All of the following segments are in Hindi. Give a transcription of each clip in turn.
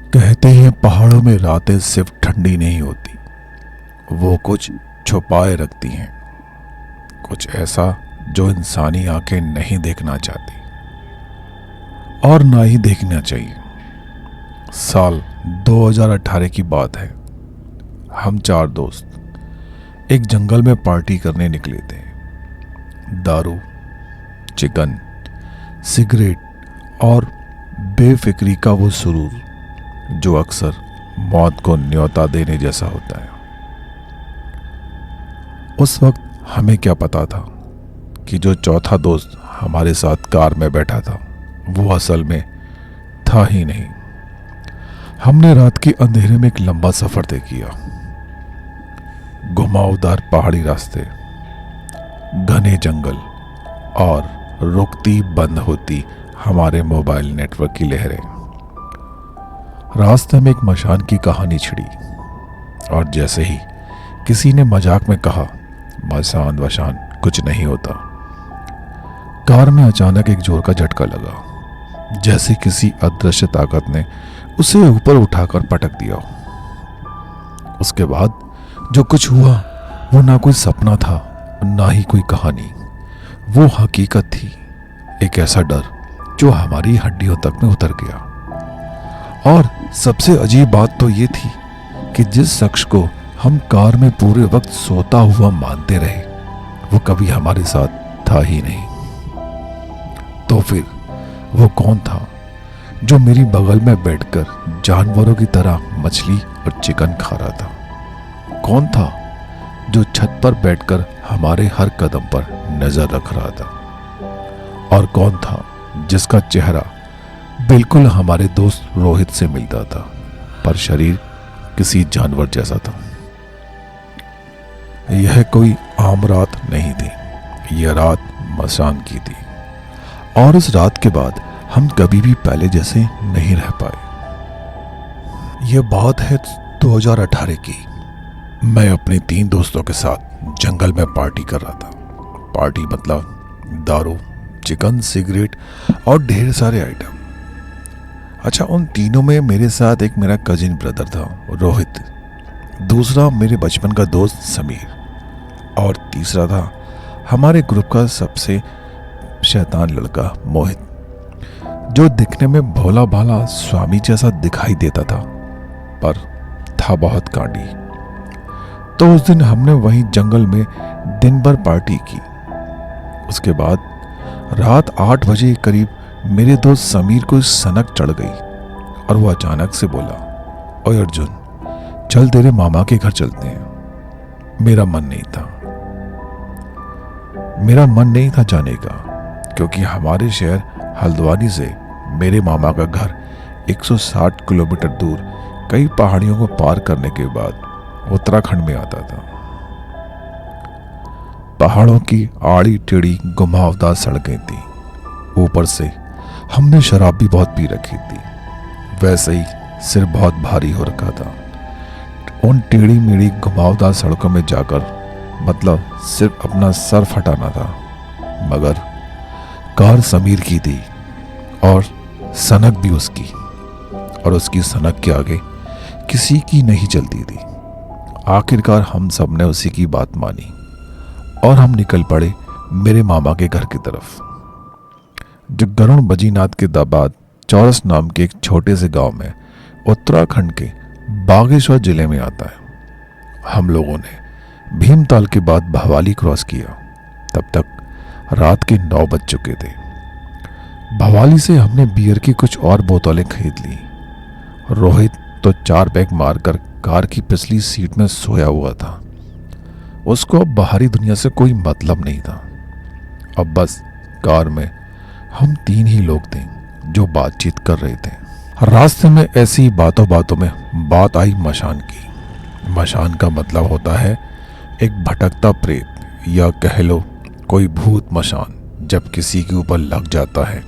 कहते हैं पहाड़ों में रातें सिर्फ ठंडी नहीं होती, वो कुछ छुपाए रखती हैं, कुछ ऐसा जो इंसानी आंखें नहीं देखना चाहती और ना ही देखना चाहिए। साल 2018 की बात है। हम 4 दोस्त एक जंगल में पार्टी करने निकले थे। दारू, चिकन, सिगरेट और बेफिक्री का वो सुरूर जो अक्सर मौत को न्योता देने जैसा होता है। उस वक्त हमें क्या पता था कि जो चौथा दोस्त हमारे साथ कार में बैठा था वो असल में था ही नहीं। हमने रात के अंधेरे में एक लंबा सफर तय किया। घुमावदार पहाड़ी रास्ते, घने जंगल और रुकती बंद होती हमारे मोबाइल नेटवर्क की लहरें। रास्ते में एक मशान की कहानी छिड़ी और जैसे ही किसी ने मजाक में कहा मशान वशान कुछ नहीं होता, कार में अचानक एक जोर का झटका लगा, जैसे किसी अदृश्य ताकत ने उसे ऊपर उठाकर पटक दिया। उसके बाद जो कुछ हुआ वो ना कोई सपना था ना ही कोई कहानी, वो हकीकत थी। एक ऐसा डर जो हमारी हड्डियों तक में उतर गया। और सबसे अजीब बात तो ये थी कि जिस शख्स को हम कार में पूरे वक्त सोता हुआ मानते रहे वो कभी हमारे साथ था ही नहीं। तो फिर वो कौन था जो मेरी बगल में बैठकर जानवरों की तरह मछली और चिकन खा रहा था? कौन था जो छत पर बैठकर हमारे हर कदम पर नजर रख रहा था? और कौन था जिसका चेहरा बिल्कुल हमारे दोस्त रोहित से मिलता था, पर शरीर किसी जानवर जैसा था? यह कोई आम रात नहीं थी, यह रात मशान की थी। और उस रात के बाद हम कभी भी पहले जैसे नहीं रह पाए। यह बात है 2018 की। मैं अपने 3 दोस्तों के साथ जंगल में पार्टी कर रहा था। पार्टी मतलब दारू, चिकन, सिगरेट और ढेर सारे आइटम। अच्छा, उन तीनों में मेरे साथ एक मेरा कजिन ब्रदर था रोहित, दूसरा मेरे बचपन का दोस्त समीर और तीसरा था हमारे ग्रुप का सबसे शैतान लड़का मोहित, जो दिखने में भोला भाला स्वामी जैसा दिखाई देता था पर था बहुत कांडी। तो उस दिन हमने वहीं जंगल में दिन भर पार्टी की। उसके बाद रात 8 बजे करीब मेरे दोस्त समीर को सनक चढ़ गई और वो अचानक से बोला, ओए अर्जुन, चल तेरे मामा के घर चलते हैं। मेरा मन नहीं था जाने का, क्योंकि हमारे शहर हल्द्वानी से मेरे मामा का घर 160 किलोमीटर दूर कई पहाड़ियों को पार करने के बाद उत्तराखंड में आता था। पहाड़ों की आड़ी टेढ़ी घुमावदार सड़कें थी। ऊपर से हमने शराब भी बहुत पी रखी थी, वैसे ही सिर बहुत भारी हो रखा था। उन टेढ़ी मेढ़ी घुमावदार सड़कों में जाकर मतलब सिर्फ अपना सर फटाना था। मगर कार समीर की थी और सनक भी उसकी, और उसकी सनक के आगे किसी की नहीं चलती थी। आखिरकार हम सब ने उसी की बात मानी और हम निकल पड़े मेरे मामा के घर की तरफ, जो गरुण बजीनाथ के बाद चौरस नाम के एक छोटे से गांव में उत्तराखंड के बागेश्वर जिले में आता है। हम लोगों ने भीमताल के बाद भवाली क्रॉस किया। तब तक रात के 9 बज चुके थे। भवाली से हमने बियर की कुछ और बोतलें खरीद ली। रोहित तो 4 पैक मारकर कार की पिछली सीट में सोया हुआ था। उसको अब बाहरी दुनिया से कोई मतलब नहीं था। अब बस कार में हम 3 ही लोग थे जो बातचीत कर रहे थे। रास्ते में ऐसी बातों बातों में बात आई मशान की। मशान का मतलब होता है एक भटकता प्रेत, या कह लो कोई भूत मशान। जब किसी के ऊपर लग जाता है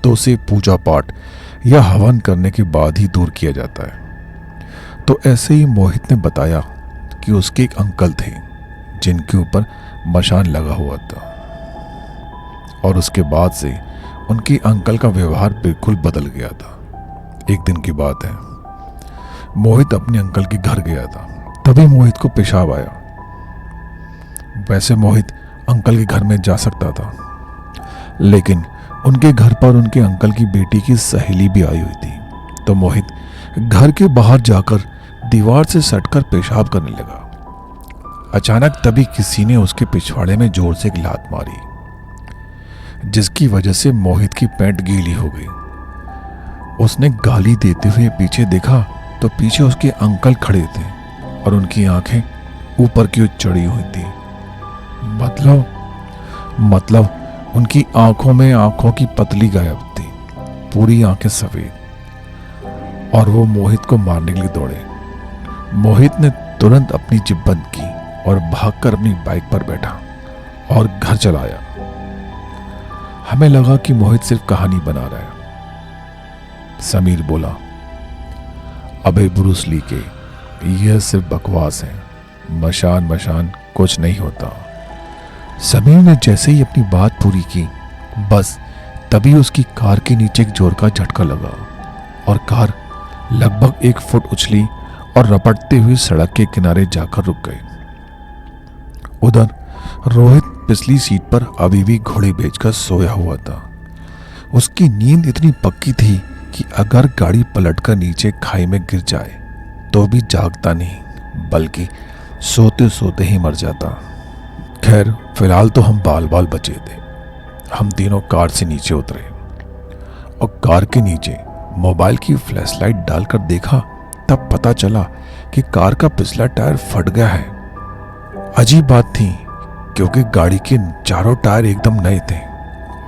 तो उसे पूजा पाठ या हवन करने के बाद ही दूर किया जाता है। तो ऐसे ही मोहित ने बताया कि उसके एक अंकल थे जिनके ऊपर मशान लगा हुआ था, और उसके बाद से उनके अंकल का व्यवहार बिल्कुल बदल गया था। एक दिन की बात है, मोहित अपने अंकल के घर गया था। तभी मोहित को पेशाब आया। वैसे मोहित अंकल के घर में जा सकता था, लेकिन उनके घर पर उनके अंकल की बेटी की सहेली भी आई हुई थी। तो मोहित घर के बाहर जाकर दीवार से सटकर पेशाब करने लगा। अचानक तभी किसी ने उसके पिछवाड़े में जोर से एक लात मारी, जिसकी वजह से मोहित की पैंट गीली हो गई। उसने गाली देते हुए पीछे देखा तो पीछे उसके अंकल खड़े थे और उनकी आंखें ऊपर की ओर चढ़ी हुई थी। मतलब उनकी आंखों में आंखों की पतली गायब थी, पूरी आंखें सफेद, और वो मोहित को मारने के लिए दौड़े। मोहित ने तुरंत अपनी जिप बंद की और भागकर अपनी बाइक पर बैठा और घर चला आया। हमें लगा कि मोहित सिर्फ कहानी बना रहा है। समीर बोला, अबे ब्रूस ली के, यह सिर्फ बकवास है, मशान कुछ नहीं होता। समीर ने जैसे ही अपनी बात पूरी की, बस तभी उसकी कार के नीचे एक जोर का झटका लगा और कार लगभग 1 फुट उछली और रपटते हुए सड़क के किनारे जाकर रुक गई। उधर रोहित पिछली सीट पर अभी भी घोड़े बेचकर सोया हुआ था। उसकी नींद इतनी पक्की थी कि अगर गाड़ी पलटकर नीचे खाई में गिर जाए तो भी जागता नहीं, बल्कि सोते सोते ही मर जाता। खैर, फिलहाल तो हम बाल बाल बचे थे। हम तीनों कार से नीचे उतरे और कार के नीचे मोबाइल की फ्लैशलाइट डालकर देखा, तब पता चला कि कार का पिछला टायर फट गया है। अजीब बात थी, क्योंकि गाड़ी के चारों टायर एकदम नए थे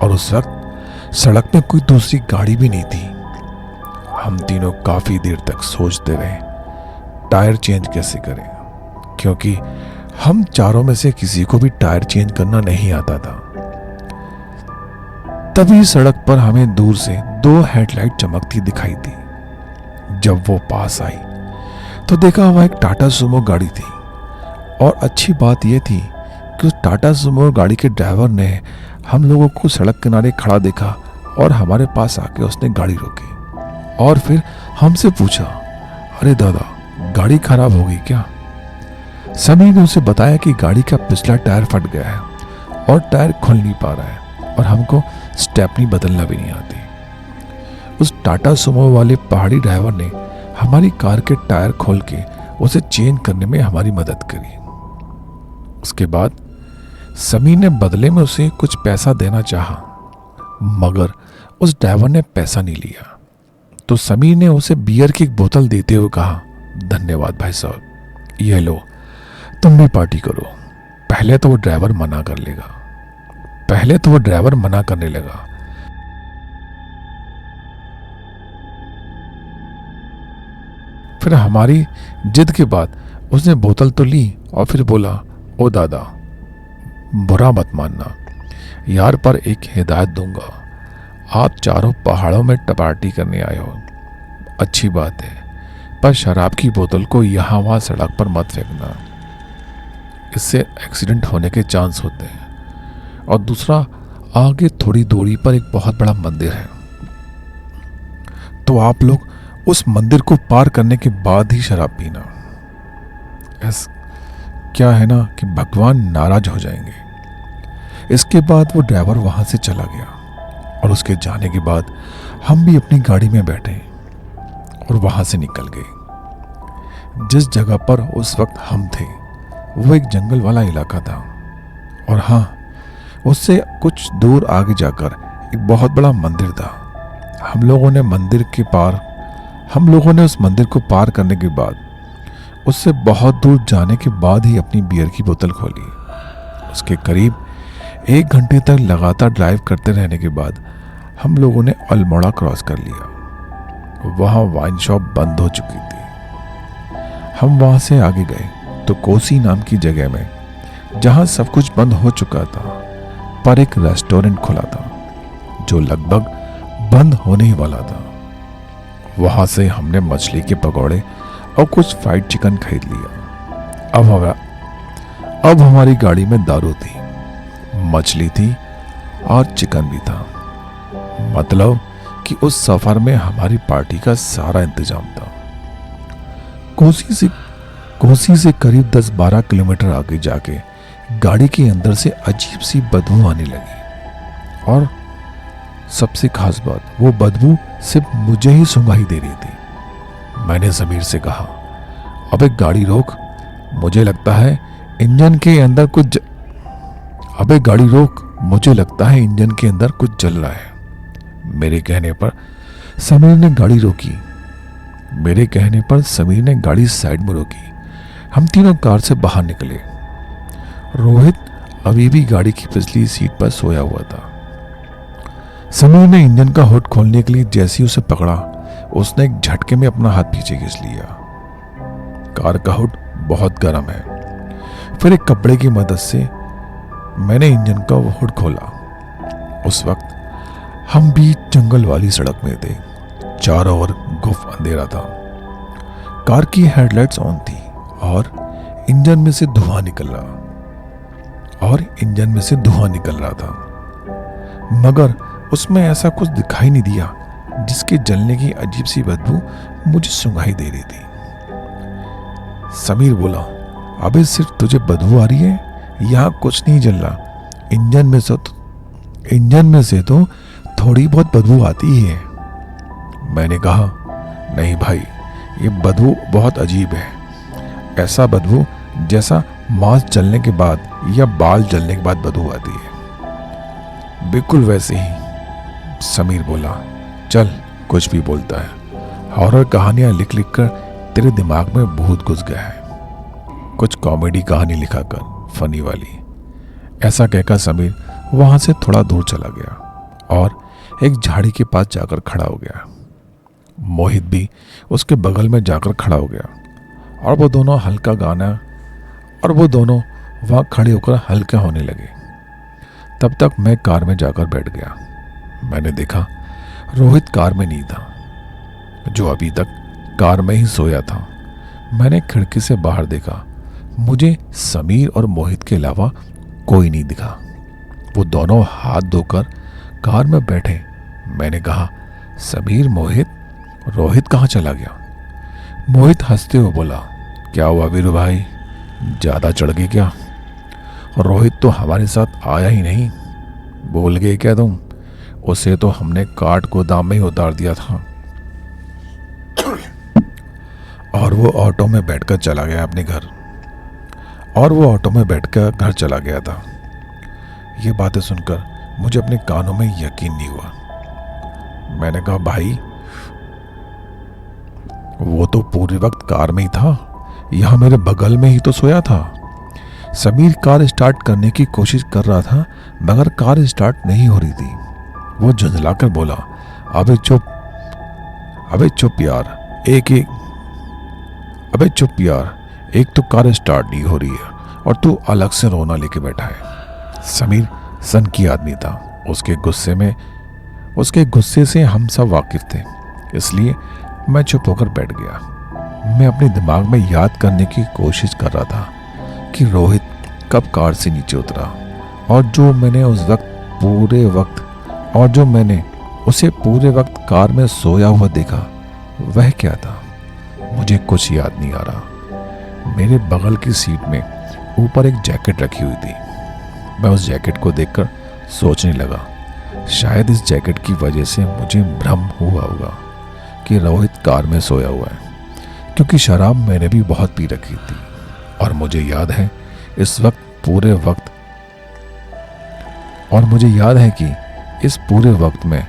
और उस वक्त सड़क में कोई दूसरी गाड़ी भी नहीं थी। हम तीनों काफी देर तक सोचते रहे टायर चेंज कैसे करें, क्योंकि हम चारों में से किसी को भी टायर चेंज करना नहीं आता था। तभी सड़क पर हमें दूर से 2 हेडलाइट चमकती दिखाई दी। जब वो पास आई तो देखा वह एक टाटा सुमो गाड़ी थी, और अच्छी बात यह थी कि उस टाटा सुमो गाड़ी के ड्राइवर ने हम लोगों को सड़क किनारे खड़ा देखा और हमारे पास आके उसने गाड़ी रोकी और फिर हमसे पूछा, अरे दादा, गाड़ी खराब हो गई क्या? समीर ने उसे बताया कि गाड़ी का पिछला टायर फट गया है और टायर खुल नहीं पा रहा है और हमको स्टेपनी बदलना भी नहीं आती। उस टाटा सुमो वाले पहाड़ी ड्राइवर ने हमारी कार के टायर खोल के उसे चेंज करने में हमारी मदद करी। उसके बाद समीर ने बदले में उसे कुछ पैसा देना चाहा, मगर उस ड्राइवर ने पैसा नहीं लिया। तो समीर ने उसे बियर की एक बोतल देते हुए कहा, धन्यवाद भाई साहब, ये लो, तुम भी पार्टी करो। पहले तो वो ड्राइवर मना करने लगा। फिर हमारी जिद के बाद उसने बोतल तो ली और फिर बोला, ओ दादा, बुरा मत मानना यार, पर एक हिदायत दूंगा। आप चारों पहाड़ों में पार्टी करने आए हो, अच्छी बात है, पर शराब की बोतल को यहाँ वहाँ सड़क पर मत फेंकना, इससे एक्सीडेंट होने के चांस होते हैं। और दूसरा, आगे थोड़ी दूरी पर एक बहुत बड़ा मंदिर है, तो आप लोग उस मंदिर को पार करने के बाद ही शराब पीना। क्या है ना कि भगवान नाराज हो जाएंगे। इसके बाद वो ड्राइवर वहां से चला गया और उसके जाने के बाद हम भी अपनी गाड़ी में बैठे और वहां से निकल गए। जिस जगह पर उस वक्त हम थे वो एक जंगल वाला इलाका था, और हाँ, उससे कुछ दूर आगे जाकर एक बहुत बड़ा मंदिर था। हम लोगों ने उस मंदिर को पार करने के बाद उससे बहुत दूर जाने के बाद ही अपनी बियर की बोतल खोली। उसके करीब 1 घंटे तक लगातार ड्राइव करते रहने के बाद हम लोगों ने अल्मोड़ा क्रॉस कर लिया। वहाँ वाइन शॉप बंद हो चुकी थी। हम वहाँ से आगे गए तो कोसी नाम की जगह में, जहाँ सब कुछ बंद हो चुका था, पर एक रेस्टोरेंट खुला था जो लगभग बंद होने ही वाला था। वहाँ से हमने मछली के पकौड़े और कुछ फ्राइड चिकन खरीद लिया। अब हमारी गाड़ी में दारू थी, मछली थी और चिकन भी था। मतलब कि उस सफर में हमारी पार्टी का सारा इंतजाम था। कोसी से करीब 10-12 किलोमीटर आगे जाके गाड़ी के अंदर से अजीब सी बदबू आने लगी। और सबसे खास बात, वो बदबू सिर्फ मुझे ही सुंघाई दे रही थी। मैंने समीर से कहा, अबे गाड़ी रोक, मुझे लगता है इंजन के अंदर कुछ अबे गाड़ी रोक, मुझे लगता है इंजन के अंदर कुछ जल रहा है। मेरे कहने पर समीर ने गाड़ी साइड में रोकी। हम तीनों कार से बाहर निकले। रोहित अभी भी गाड़ी की पिछली सीट पर सोया हुआ था। समीर ने इंजन का हुड खोलने के लिए जैसे ही उसे पकड़ा, उसने एक झटके में अपना हाथ पीछे खींच लिया। कार का हुड बहुत गर्म है। फिर एक कपड़े की मदद से मैंने इंजन का हुड खोला। उस वक्त हम भी जंगल वाली सड़क में थे। चारों ओर गुफ अंधेरा था। कार की हेडलाइट्स ऑन थी और इंजन में से धुआं निकल रहा था, मगर उसमें ऐसा कुछ दिखाई नहीं दिया जिसके जलने की अजीब सी बदबू मुझे सुंघाई दे रही थी। समीर बोला, अबे सिर्फ तुझे बदबू आ रही है, यहाँ कुछ नहीं जल रहा। इंजन में से तो थोड़ी बहुत बदबू आती ही है। मैंने कहा, नहीं भाई, ये बदबू बहुत अजीब है। ऐसा बदबू जैसा मांस जलने के बाद या बाल जलने के बाद बदबू आती है, बिल्कुल वैसे ही। समीर बोला, चल कुछ भी बोलता है, हॉरर कहानियां लिख लिख कर तेरे दिमाग में भूत घुस गया है, कुछ कॉमेडी कहानी लिखा कर, फनी वाली। ऐसा कहकर समीर वहां से थोड़ा दूर चला गया और एक झाड़ी के पास जाकर खड़ा हो गया। मोहित भी उसके बगल में जाकर खड़ा हो गया और वो दोनों वहां खड़े होकर हल्के होने लगे। तब तक मैं कार में जाकर बैठ गया। मैंने देखा रोहित कार में नहीं था, जो अभी तक कार में ही सोया था। मैंने खिड़की से बाहर देखा, मुझे समीर और मोहित के अलावा कोई नहीं दिखा। वो दोनों हाथ धोकर कार में बैठे। मैंने कहा, समीर, मोहित, रोहित कहाँ चला गया? मोहित हंसते हुए बोला, क्या हुआ वीरू भाई, ज्यादा चढ़ गई क्या? रोहित तो हमारे साथ आया ही नहीं, भूल गए क्या तुम? उसे तो हमने काट गोदाम में ही उतार दिया था और वो ऑटो में बैठकर चला गया चला गया था। ये बातें सुनकर मुझे अपने कानों में यकीन नहीं हुआ। मैंने कहा, भाई वो तो पूरे वक्त कार में ही था, यहां मेरे बगल में ही तो सोया था। समीर कार स्टार्ट करने की कोशिश कर रहा था, मगर कार स्टार्ट नहीं हो रही थी। वो झुंझलाकर बोला, अबे चुप यार, एक तो कार स्टार्ट नहीं हो रही है और तू अलग से रोना लेके बैठा है। समीर सन की आदमी था। उसके गुस्से से हम सब वाकिफ थे, इसलिए मैं चुप होकर बैठ गया। मैं अपने दिमाग में याद करने की कोशिश कर रहा था कि रोहित कब कार से नीचे उतरा और जो मैंने उसे पूरे वक्त कार में सोया हुआ देखा, वह क्या था? मुझे कुछ याद नहीं आ रहा। मेरे बगल की सीट में ऊपर एक जैकेट रखी हुई थी। मैं उस जैकेट को देखकर सोचने लगा, शायद इस जैकेट की वजह से मुझे भ्रम हुआ होगा कि रोहित कार में सोया हुआ है, क्योंकि शराब मैंने भी बहुत पी रखी थी और मुझे याद है कि इस पूरे वक्त में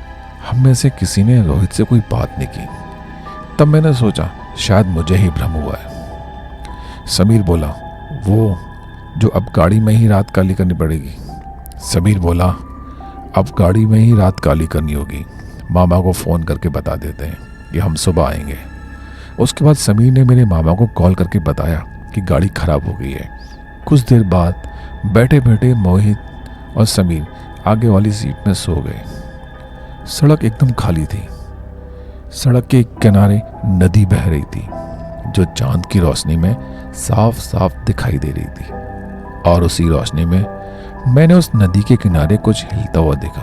हम में से किसी ने रोहित से कोई बात नहीं की। तब मैंने सोचा शायद मुझे ही भ्रम हुआ है। समीर बोला, वो जो अब गाड़ी में ही रात काली करनी पड़ेगी। समीर बोला, अब गाड़ी में ही रात काली करनी होगी, मामा को फ़ोन करके बता देते हैं कि हम सुबह आएंगे। उसके बाद समीर ने मेरे मामा को कॉल करके बताया कि गाड़ी खराब हो गई है। कुछ देर बाद बैठे बैठे मोहित और समीर आगे वाली सीट में सो गए। सड़क एकदम खाली थी। सड़क के किनारे नदी बह रही थी, जो चांद की रोशनी में साफ साफ दिखाई दे रही थी, और उसी रोशनी में मैंने उस नदी के किनारे कुछ हिलता हुआ देखा।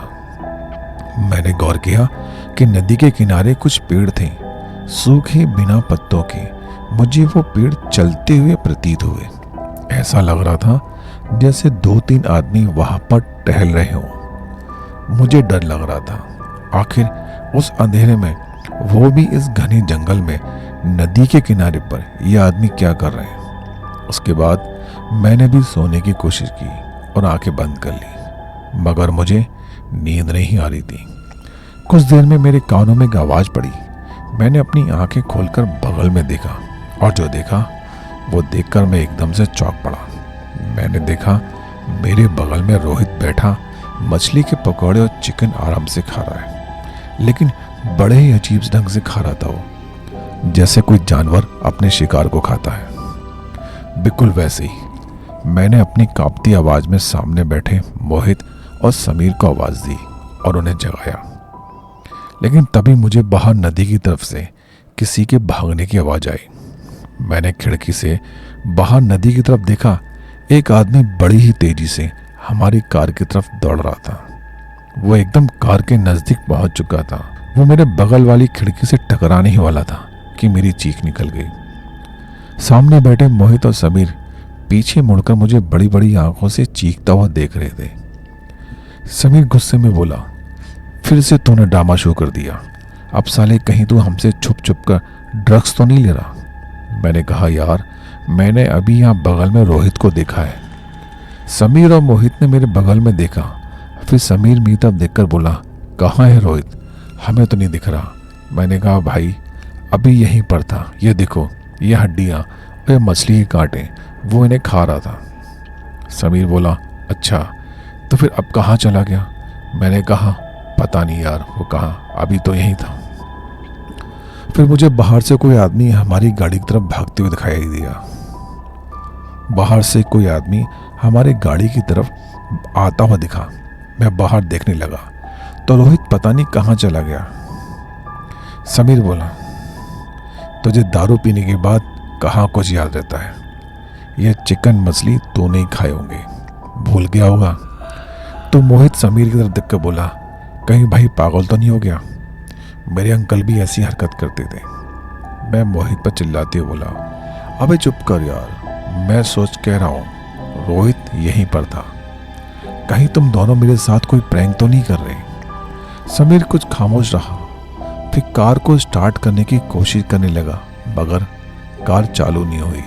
मैंने गौर किया कि नदी के किनारे कुछ पेड़ थे, सूखे बिना पत्तों के, मुझे वो पेड़ चलते हुए प्रतीत हुए। ऐसा लग रहा था जैसे 2-3 आदमी वहां पर टहल रहे हों। मुझे डर लग रहा था। आखिर उस अंधेरे में, वो भी इस घने जंगल में, नदी के किनारे पर ये आदमी क्या कर रहे हैं। उसके बाद मैंने भी सोने की कोशिश की और आंखें बंद कर ली, मगर मुझे नींद नहीं आ रही थी। कुछ देर में मेरे कानों में एक आवाज पड़ी। मैंने अपनी आंखें खोलकर बगल में देखा, और जो देखा वो देखकर मैं एकदम से चौंक पड़ा। मैंने देखा मेरे बगल में रोहित बैठा मछली के पकौड़े और चिकन आराम से खा रहा है, लेकिन बड़े ही अजीब ढंग से खा रहा था वो, जैसे कोई जानवर अपने शिकार को खाता है। बिल्कुल वैसे ही मैंने अपनी कांपती आवाज में सामने बैठे मोहित और समीर को आवाज दी और उन्हें जगाया। लेकिन तभी मुझे बाहर नदी की तरफ से किसी के भागने की आवाज आई। मैंने खिड़की से बाहर नदी की तरफ देखा। एक आदमी बड़ी ही तेजी से हमारी कार की तरफ दौड़ रहा था। वो एकदम कार के नजदीक पहुंच चुका था। वो मेरे बगल वाली खिड़की से टकराने ही वाला था कि मेरी चीख निकल गई। सामने बैठे मोहित और समीर पीछे मुड़कर मुझे बड़ी बड़ी आंखों से चीखता हुआ देख रहे थे। समीर गुस्से में बोला, फिर से तूने ड्रामा शुरू कर दिया। अब साले कहीं तू हमसे छुप छुप कर ड्रग्स तो नहीं ले रहा। मैंने कहा, यार मैंने अभी यहाँ बगल में रोहित को देखा है। समीर और मोहित ने मेरे बगल में देखा। फिर समीर मेरी तरफ देखकर बोला, कहाँ है रोहित? हमें तो नहीं दिख रहा। मैंने कहा, भाई अभी यहीं पर था, ये देखो, ये हड्डियाँ और ये मछली के कांटे, वो इन्हें खा रहा था। समीर बोला, अच्छा तो फिर अब कहाँ चला गया? मैंने कहा, पता नहीं यार, वो कहाँ, अभी तो यहीं था। फिर मुझे बाहर से कोई आदमी हमारी गाड़ी की तरफ भागते हुए दिखाई दिया। बाहर से कोई आदमी हमारी गाड़ी की तरफ आता हुआ दिखा। मैं बाहर देखने लगा तो रोहित पता नहीं कहाँ चला गया। समीर बोला, तुझे दारू पीने के बाद कहाँ कुछ याद रहता है? ये चिकन मछली तो नहीं खाए होंगे, भूल गया होगा। तो मोहित समीर की तरफ देखकर बोला, कहीं भाई पागल तो नहीं हो गया? मेरे अंकल भी ऐसी हरकत करते थे। मैं मोहित पर चिल्लाते हुए बोला, अबे चुप कर यार, मैं सोच कह रहा हूँ रोहित यहीं पर था। कहीं तुम दोनों मेरे साथ कोई प्रैंक तो नहीं कर रहे? समीर कुछ खामोश रहा, फिर कार को स्टार्ट करने की कोशिश करने लगा, मगर कार चालू नहीं हुई।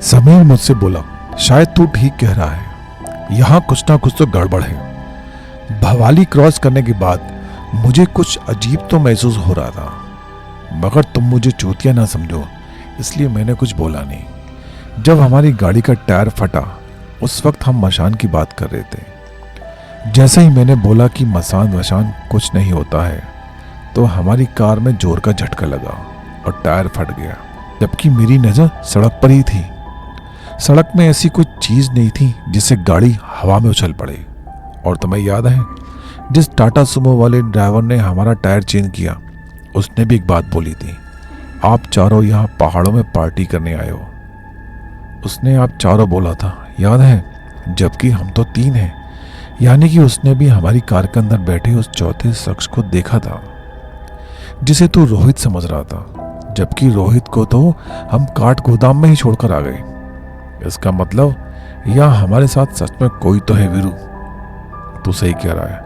समीर मुझसे बोला, शायद तू ठीक कह रहा है, यहाँ कुछ ना कुछ तो गड़बड़ है। भवाली क्रॉस करने के बाद मुझे कुछ अजीब तो महसूस हो रहा था, मगर तुम मुझे चूतिया ना समझो, इसलिए मैंने कुछ बोला नहीं। जब हमारी गाड़ी का टायर फटा, उस वक्त हम मशान की बात कर रहे थे। जैसे ही मैंने बोला कि मसान वशान कुछ नहीं होता है, तो हमारी कार में जोर का झटका लगा और टायर फट गया, जबकि मेरी नज़र सड़क पर ही थी। सड़क में ऐसी कोई चीज़ नहीं थी जिससे गाड़ी हवा में उछल पड़े। और तुम्हें याद है, जिस टाटा सुमो वाले ड्राइवर ने हमारा टायर चेंज किया, उसने भी एक बात बोली थी, आप चारों यहाँ पहाड़ों में पार्टी करने आए हो। उसने आप चारों बोला था, याद है? जबकि हम तो 3 हैं। यानी कि उसने भी हमारी कार के अंदर बैठे उस चौथे शख्स को देखा था, जिसे तू रोहित समझ रहा था, जबकि रोहित को तो हम काट गोदाम में ही छोड़कर आ गए। इसका मतलब यहाँ हमारे साथ सच में कोई तो है वीरू। तू सही कह रहा है,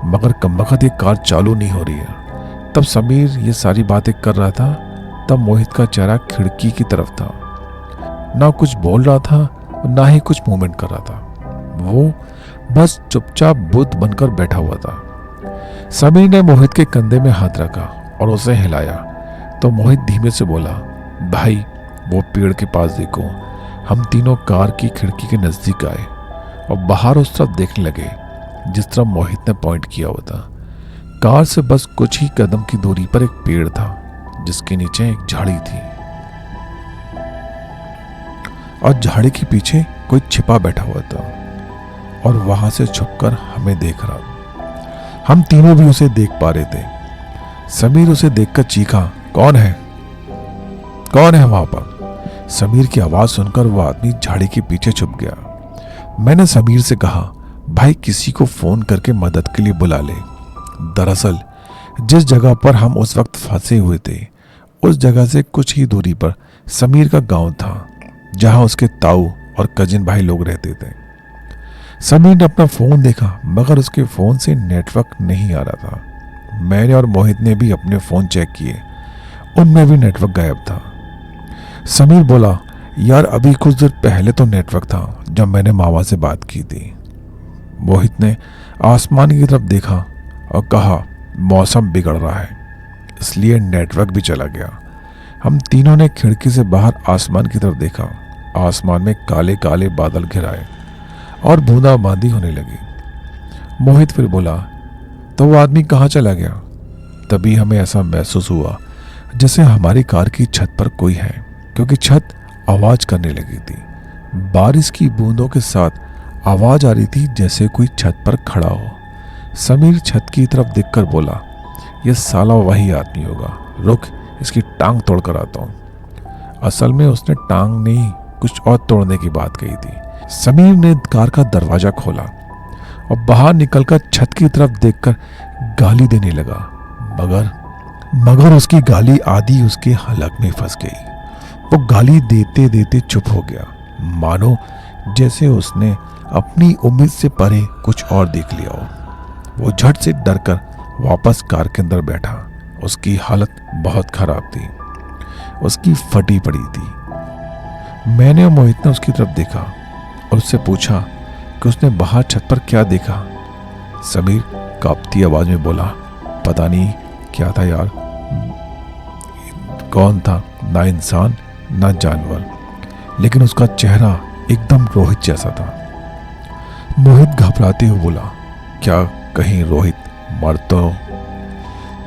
मगर कमबख्त ये कार चालू नहीं हो रही है। तब समीर ये सारी बातें कर रहा था, तब मोहित का चेहरा खिड़की की तरफ था। ना कुछ बोल रहा था, ना ही कुछ मूवमेंट कर रहा था। वो बस चुपचाप बुद्ध बनकर बैठा हुआ था। समीर ने मोहित के कंधे में हाथ रखा और उसे हिलाया, तो मोहित धीमे से बोला, भाई वो पेड़ के पास देखो। हम तीनों कार की खिड़की के नजदीक आए और बाहर उस तरफ देखने लगे जिस तरफ मोहित ने पॉइंट किया हुआ था। कार से बस कुछ ही कदम की दूरी पर एक पेड़ था, जिसके नीचे एक झाड़ी थी और झाड़ी के पीछे कोई छिपा बैठा हुआ था और वहां से छुपकर हमें देख रहा। हम तीनों भी उसे देख पा रहे थे। समीर उसे देखकर चीखा, कौन है? कौन है वहां पर? समीर की आवाज सुनकर वो आदमी झाड़ी के पीछे छुप गया। मैंने समीर से कहा, भाई किसी को फोन करके मदद के लिए बुला ले। दरअसल जिस जगह पर हम उस वक्त फंसे हुए थे, उस जगह से कुछ ही दूरी पर समीर का गांव था, जहां उसके ताऊ और कजिन भाई लोग रहते थे। समीर ने अपना फोन देखा, मगर उसके फोन से नेटवर्क नहीं आ रहा था। मैंने और मोहित ने भी अपने फोन चेक किए, उनमें भी नेटवर्क गायब था। समीर बोला, यार अभी कुछ देर पहले तो नेटवर्क था जब मैंने मामा से बात की थी। मोहित ने आसमान की तरफ देखा और कहा, मौसम बिगड़ रहा है, इसलिए नेटवर्क भी चला गया। हम तीनों ने खिड़की से बाहर आसमान की तरफ देखा। आसमान में काले काले बादल घिराए और बूंदाबांदी होने लगी। मोहित फिर बोला, तो वो आदमी कहाँ चला गया? तभी हमें ऐसा महसूस हुआ जैसे हमारी कार की छत पर कोई है, क्योंकि छत आवाज करने लगी थी। बारिश की बूंदों के साथ आवाज आ रही थी जैसे कोई छत पर खड़ा हो। समीर छत की तरफ देखकर बोला, यह साला वही आदमी होगा, रुक इसकी टांग तोड़ कर आता हूं। असल में उसने टांग नहीं, कुछ और तोड़ने की बात कही थी। समीर ने कार का दरवाजा खोला और बाहर निकलकर छत की तरफ देखकर गाली देने लगा, मगर उसकी गाली आधी उसके हलक में फंस गई। वो गाली देते देते चुप हो गया, मानो जैसे उसने अपनी उम्मीद से परे कुछ और देख लिया हो। वो झट से डरकर वापस कार के अंदर बैठा। उसकी हालत बहुत खराब थी, उसकी फटी पड़ी थी। मैंने और मोहित ने उसकी तरफ देखा और उससे पूछा कि उसने बाहर छत पर क्या देखा। समीर कांपती आवाज में बोला, पता नहीं क्या था यार, कौन था, ना इंसान ना जानवर, लेकिन उसका चेहरा एकदम रोहित जैसा था। मोहित घबराते हुए बोला, क्या कहीं रोहित मर तो?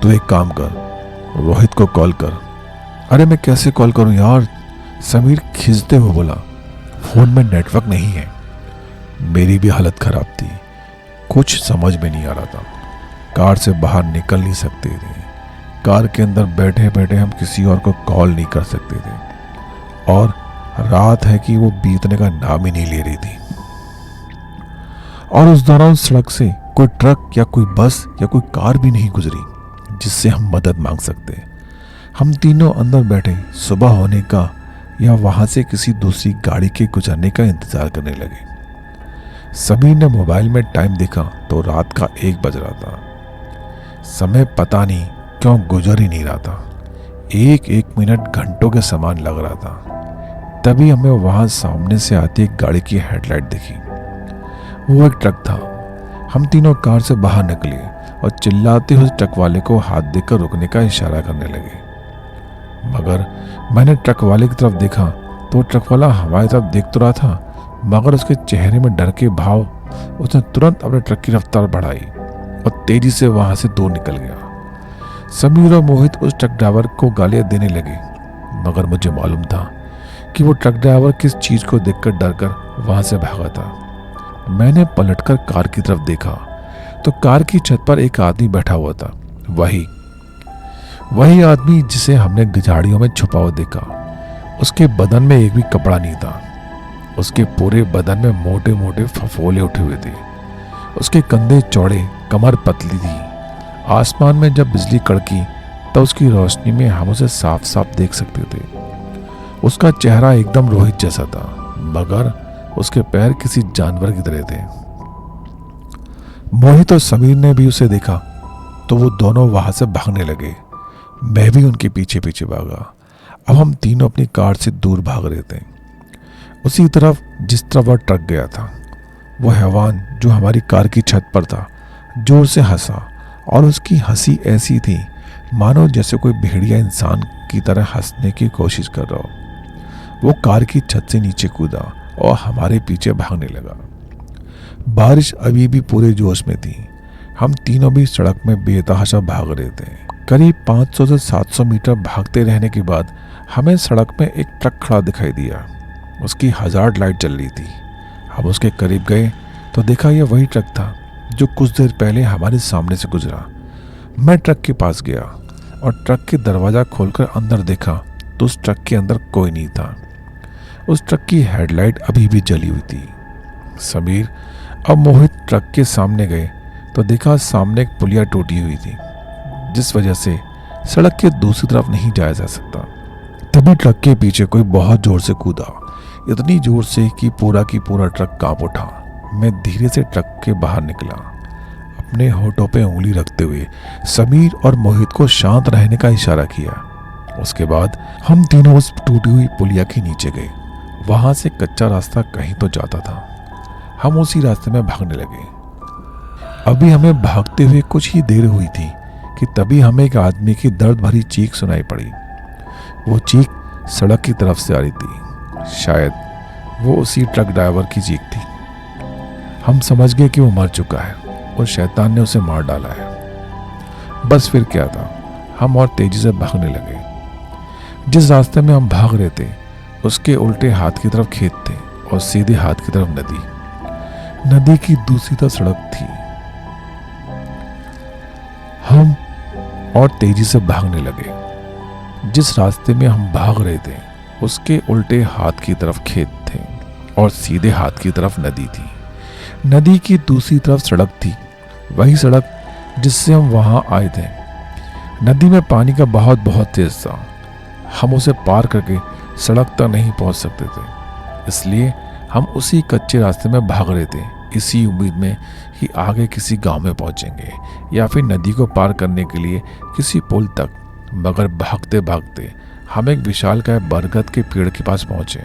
तू एक काम कर, रोहित को कॉल कर। अरे मैं कैसे कॉल करूं यार? समीर खिंचते हुए बोला, फोन में नेटवर्क नहीं है। मेरी भी हालत खराब थी, कुछ समझ में नहीं आ रहा था। कार से बाहर निकल नहीं सकते थे, कार के अंदर बैठे बैठे हम किसी और को कॉल नहीं कर सकते थे, और रात है कि वो बीतने का नाम ही नहीं ले रही थी। और उस दौरान सड़क से कोई ट्रक या कोई बस या कोई कार भी नहीं गुजरी जिससे हम मदद मांग सकते। हम तीनों अंदर बैठे सुबह होने का या वहां से किसी दूसरी गाड़ी के गुजरने का इंतजार करने लगे। समीर ने मोबाइल में टाइम देखा तो रात का 1 बज रहा था। समय पता नहीं क्यों गुजर ही नहीं रहा था, एक एक मिनट घंटों के समान लग रहा था। तभी हमें वहां सामने से आती एक गाड़ी की हेडलाइट दिखी। वो एक ट्रक था। हम तीनों कार से बाहर निकले और चिल्लाते हुए ट्रक वाले को हाथ देकर रुकने का इशारा करने लगे। मगर मैंने ट्रक वाले की तरफ देखा तो ट्रक वाला हमारी तरफ देख तो रहा था, मगर उसके चेहरे में डर के भाव। उसने तुरंत अपने ट्रक की रफ्तार बढ़ाई और तेजी से वहां से दूर निकल गया। समीर और मोहित उस ट्रक ड्राइवर को गालियां देने लगे, मगर मुझे मालूम था कि वो ट्रक ड्राइवर किस चीज को देखकर डरकर वहां से भागा था। मैंने पलटकर कार की तरफ देखा तो कार की छत पर एक आदमी बैठा हुआ था, वही आदमी जिसे हमने झाड़ियों में छुपा हुआ देखा। उसके बदन में एक भी कपड़ा नहीं था। उसके पूरे बदन में मोटे मोटे फफोले उठे हुए थे। उसके कंधे चौड़े, कमर पतली थी। आसमान में जब बिजली कड़की तब उसकी रोशनी में हम उसे साफ साफ देख सकते थे। उसका चेहरा एकदम रोहित जैसा था, मगर उसके पैर किसी जानवर की तरह थे। मोहित और समीर ने भी उसे देखा तो वो दोनों वहां से भागने लगे। मैं भी उनके पीछे पीछे भागा। अब हम तीनों अपनी कार से दूर भाग रहे थे, उसी तरफ जिस तरफ वह ट्रक गया था। वो हैवान जो हमारी कार की छत पर था जोर से हंसा, और उसकी हंसी ऐसी थी मानो जैसे कोई भेड़िया इंसान की तरह हंसने की कोशिश कर रहा हो। वो कार की छत से नीचे कूदा और हमारे पीछे भागने लगा। बारिश अभी भी पूरे जोश में थी। हम तीनों भी सड़क में बेतहाशा भाग रहे थे। करीब 500 से 700 मीटर भागते रहने के बाद हमें सड़क में एक ट्रक खड़ा दिखाई दिया। उसकी हजार्ड लाइट जल रही थी। हम उसके करीब गए तो देखा यह वही ट्रक था जो कुछ देर पहले हमारे सामने से गुजरा। मैं ट्रक के पास गया और ट्रक के दरवाजा खोलकर अंदर देखा तो उस ट्रक के अंदर कोई नहीं था। उस ट्रक की हेडलाइट अभी भी जली हुई थी। समीर और मोहित ट्रक के सामने गए तो देखा सामने एक पुलिया टूटी हुई थी, जिस वजह से सड़क के दूसरी तरफ नहीं जाया जा सकता। तभी ट्रक के पीछे कोई बहुत जोर से कूदा, इतनी जोर से कि पूरा की पूरा ट्रक कांप उठा। मैं धीरे से ट्रक के बाहर निकला, अपने होठों पे उंगली रखते हुए समीर और मोहित को शांत रहने का इशारा किया। उसके बाद हम तीनों उस टूटी हुई पुलिया के नीचे गए। वहां से कच्चा रास्ता कहीं तो जाता था। हम उसी रास्ते में भागने लगे। अभी हमें भागते हुए कुछ ही देर हुई थी कि तभी हमें एक आदमी की दर्द भरी चीख सुनाई पड़ी। वो चीख सड़क की तरफ से आ रही थी। शायद वो उसी ट्रक ड्राइवर की चीख थी। हम समझ गए कि वो मर चुका है और शैतान ने उसे मार डाला है। बस फिर क्या था, हम और तेजी से भागने लगे। जिस रास्ते में हम भाग रहे थे उसके उल्टे हाथ की तरफ खेत थे और सीधे हाथ की तरफ नदी। नदी की दूसरी तरफ सड़क थी। हम और तेजी से भागने लगे। जिस रास्ते में हम भाग रहे थे उसके उल्टे हाथ की तरफ खेत थे और सीधे हाथ की तरफ नदी थी। नदी की दूसरी तरफ सड़क थी, वही सड़क जिससे हम वहां आए थे। नदी में पानी का बहाव बहुत तेज था। हम उसे पार करके सड़क तक नहीं पहुंच सकते थे, इसलिए हम उसी कच्चे रास्ते में भाग रहे थे, इसी उम्मीद में कि आगे किसी गांव में पहुंचेंगे या फिर नदी को पार करने के लिए किसी पुल तक। मगर भागते भागते हम एक विशालकाय बरगद के पेड़ के पास पहुंचे।